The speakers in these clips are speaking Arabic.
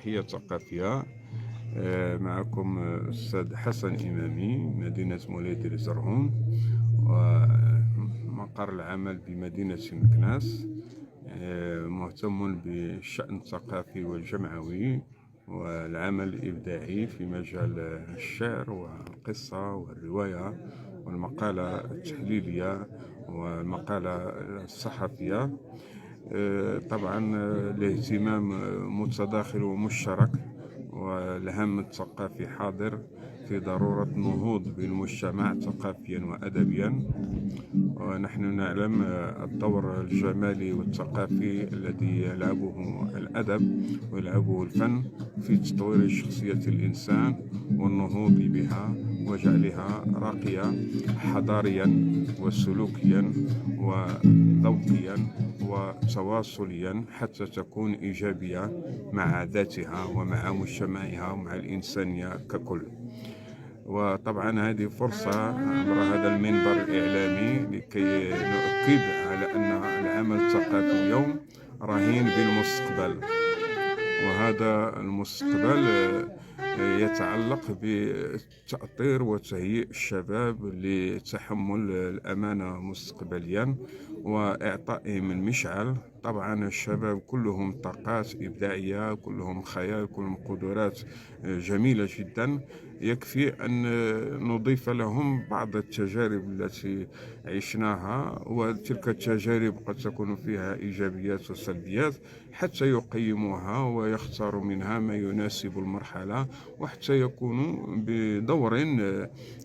تحية ثقافية. معكم الأستاذ حسن إمامي، مدينة مولاي دير زرعون، ومقر العمل بمدينة مكناس. مهتم بالشأن الثقافي والجمعوي والعمل الإبداعي في مجال الشعر والقصة والرواية والمقالة التحليلية والمقالة الصحفية. طبعا الاهتمام متداخل ومشترك، والهم الثقافي حاضر في ضرورة النهوض بالمجتمع ثقافيا وأدبيا. ونحن نعلم الدور الجمالي والثقافي الذي يلعبه الأدب ويلعبه الفن في تطوير شخصية الإنسان والنهوض بها وجعلها راقية حضاريا وسلوكيا وذوقيا وتواصليا، حتى تكون إيجابية مع ذاتها ومع مجتمعها ومع الإنسانية ككل. وطبعا هذه فرصة عبر هذا المنبر الإعلامي لكي نؤكد على أن العمل الثقافي اليوم رهين بالمستقبل، وهذا المستقبل يتعلق بتأطير وتهيئ الشباب لتحمل الأمانة مستقبليا وإعطائهم المشعل. طبعا الشباب كلهم طاقات إبداعية، كلهم خيال، كلهم قدرات جميلة جدا. يكفي أن نضيف لهم بعض التجارب التي عشناها، وتلك التجارب قد تكون فيها إيجابيات وسلبيات، حتى يقيموها ويختاروا منها ما يناسب المرحلة، وحتى يكونوا بدور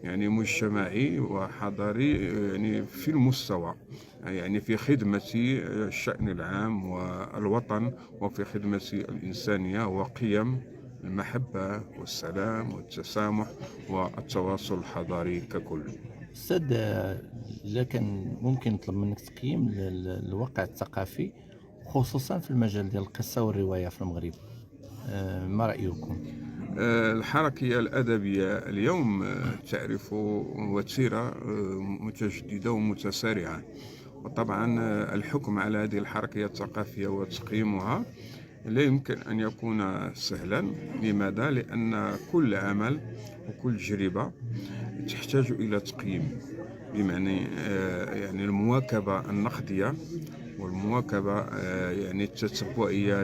يعني مجتمعي وحضاري، يعني في المستوى، يعني في خدمة الشأن العام والوطن، وفي خدمة الإنسانية وقيم المحبة والسلام والتسامح والتواصل الحضاري ككل. أستاذ، لكن ممكن نطلب منك تقييم الواقع الثقافي خصوصا في المجال ديال القصة والرواية في المغرب. ما رأيكم؟ الحركية الأدبية اليوم تعرف وتيرة متجددة ومتسارعة، وطبعا الحكم على هذه الحركية الثقافية وتقييمها لا يمكن أن يكون سهلا. لماذا؟ لأن كل عمل وكل تجربة تحتاج إلى تقييم، بمعنى يعني المواكبة النقدية والمواكبة يعني التتبعية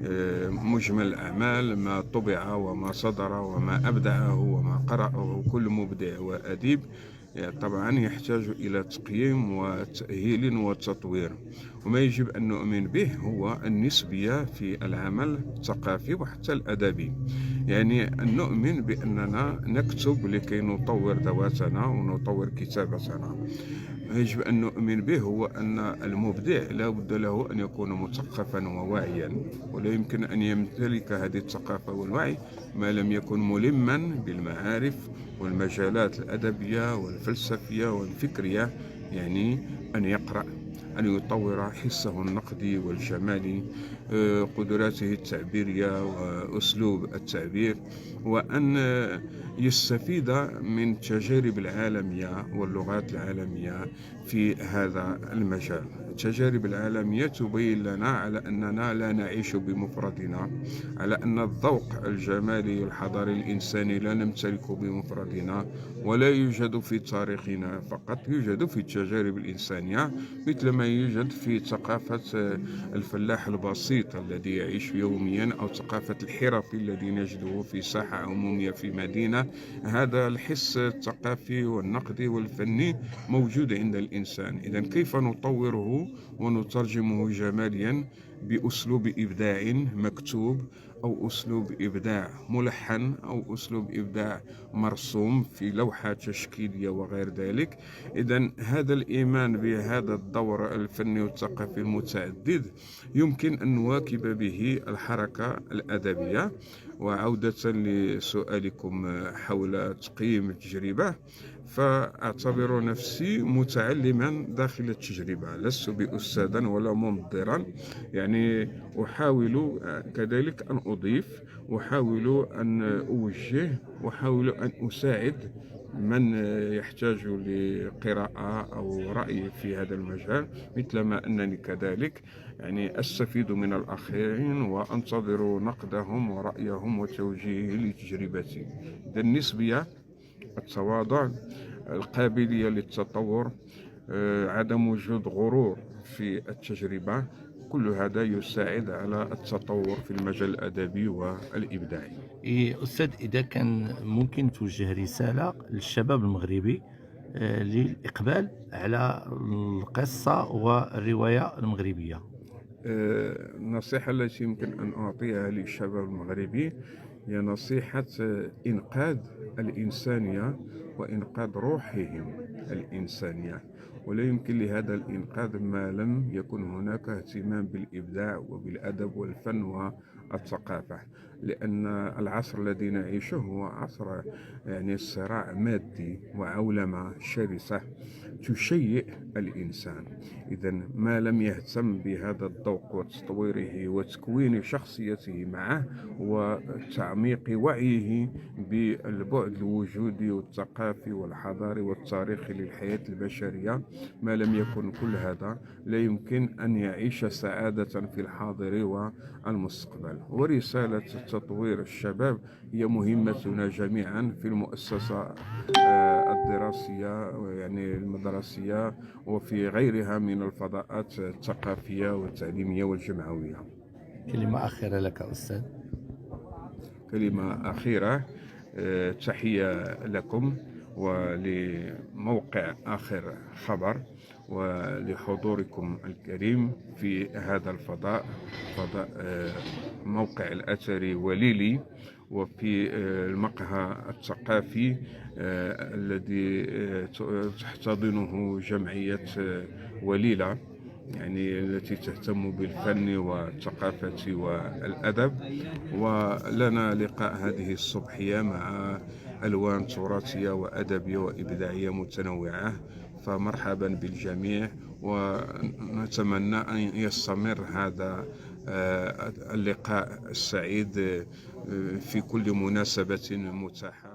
لمجمل الأعمال، ما طبع وما صدر وما أبدعه وما قرأه كل مبدع وأديب. طبعا يحتاج إلى تقييم وتأهيل وتطوير. وما يجب أن نؤمن به هو النسبية في العمل الثقافي وحتى الأدبي، يعني أن نؤمن بأننا نكتب لكي نطور ذواتنا ونطور كتابتنا. ما يجب أن نؤمن به هو أن المبدع لا بد له أن يكون مثقفا وواعيا، ولا يمكن أن يمتلك هذه الثقافة والوعي ما لم يكن ملما بالمعارف والمجالات الأدبية والفلسفية والفكرية. يعني أن يقرأ، أن يطور حسه النقدي والجمالي، قدراته التعبيرية وأسلوب التعبير، وأن يستفيد من التجارب العالمية واللغات العالمية في هذا المجال. التجارب العالمية تبين لنا على أننا لا نعيش بمفردنا، على أن الذوق الجمالي الحضاري الإنساني لا نمتلكه بمفردنا، ولا يوجد في تاريخنا فقط، يوجد في التجارب الإنسانية، مثل ما يوجد في ثقافة الفلاح البسيط الذي يعيش يوميا، أو ثقافة الحرفي الذي نجده في ساحة عمومية في مدينة. هذا الحس الثقافي والنقدي والفني موجود عند الإنسان. إذن كيف نطوره ونترجمه جماليا بأسلوب إبداع مكتوب، أو أسلوب إبداع ملحن، أو أسلوب إبداع مرسوم في لوحة تشكيلية وغير ذلك. إذن هذا الإيمان بهذا الدور الفني والثقافي المتعدد يمكن أن نواكب به الحركة الأدبية، وعودة لسؤالكم حول تقييم التجربة، فأعتبر نفسي متعلما داخل التجربة، لست بأستاذا ولا منظرا. يعني أحاول كذلك أن أضيف، أحاول أن أوجه، أحاول أن أساعد من يحتاج لقراءة أو رأي في هذا المجال، مثلما أنني كذلك يعني أستفيد من الآخرين وأنتظر نقدهم ورأيهم وتوجيهي لتجربتي. إذا النسبية، التواضع، القابلية للتطور، عدم وجود غرور في التجربة، كل هذا يساعد على التطور في المجال الأدبي والإبداعي. أستاذ، إذا كان ممكن توجه رسالة للشباب المغربي للإقبال على القصة والرواية المغربية. النصيحة التي يمكن أن أعطيها للشباب المغربي هي نصيحة إنقاذ الإنسانية وإنقاذ روحهم الإنسانية. ولا يمكن لهذا الإنقاذ ما لم يكن هناك اهتمام بالإبداع وبالأدب والفن والثقافة، لأن العصر الذي نعيشه هو عصر يعني صراع مادي وعولمة شرسة تشيء الإنسان. إذا ما لم يهتم بهذا الذوق وتطويره وتكوين شخصيته معه وتعميق وعيه بالبعد الوجودي والثقافي والحضاري والتاريخي للحياة البشرية، ما لم يكن كل هذا لا يمكن أن يعيش سعادة في الحاضر والمستقبل. ورسالة تطوير الشباب هي مهمتنا جميعا في المؤسسة الدراسية، يعني المدرسية، وفي غيرها من الفضاءات الثقافية والتعليمية والجمعوية. كلمة أخيرة لك أستاذ. كلمة أخيرة، تحية لكم ولموقع آخر خبر ولحضوركم الكريم في هذا الفضاء، فضاء موقع الأثري وليلي، وفي المقهى الثقافي الذي تحتضنه جمعية وليلة، يعني التي تهتم بالفن والثقافة والأدب. ولنا لقاء هذه الصبحية مع ألوان تراثية وأدبية وإبداعية متنوعة، فمرحبا بالجميع، ونتمنى أن يستمر هذا اللقاء السعيد في كل مناسبة متاحة.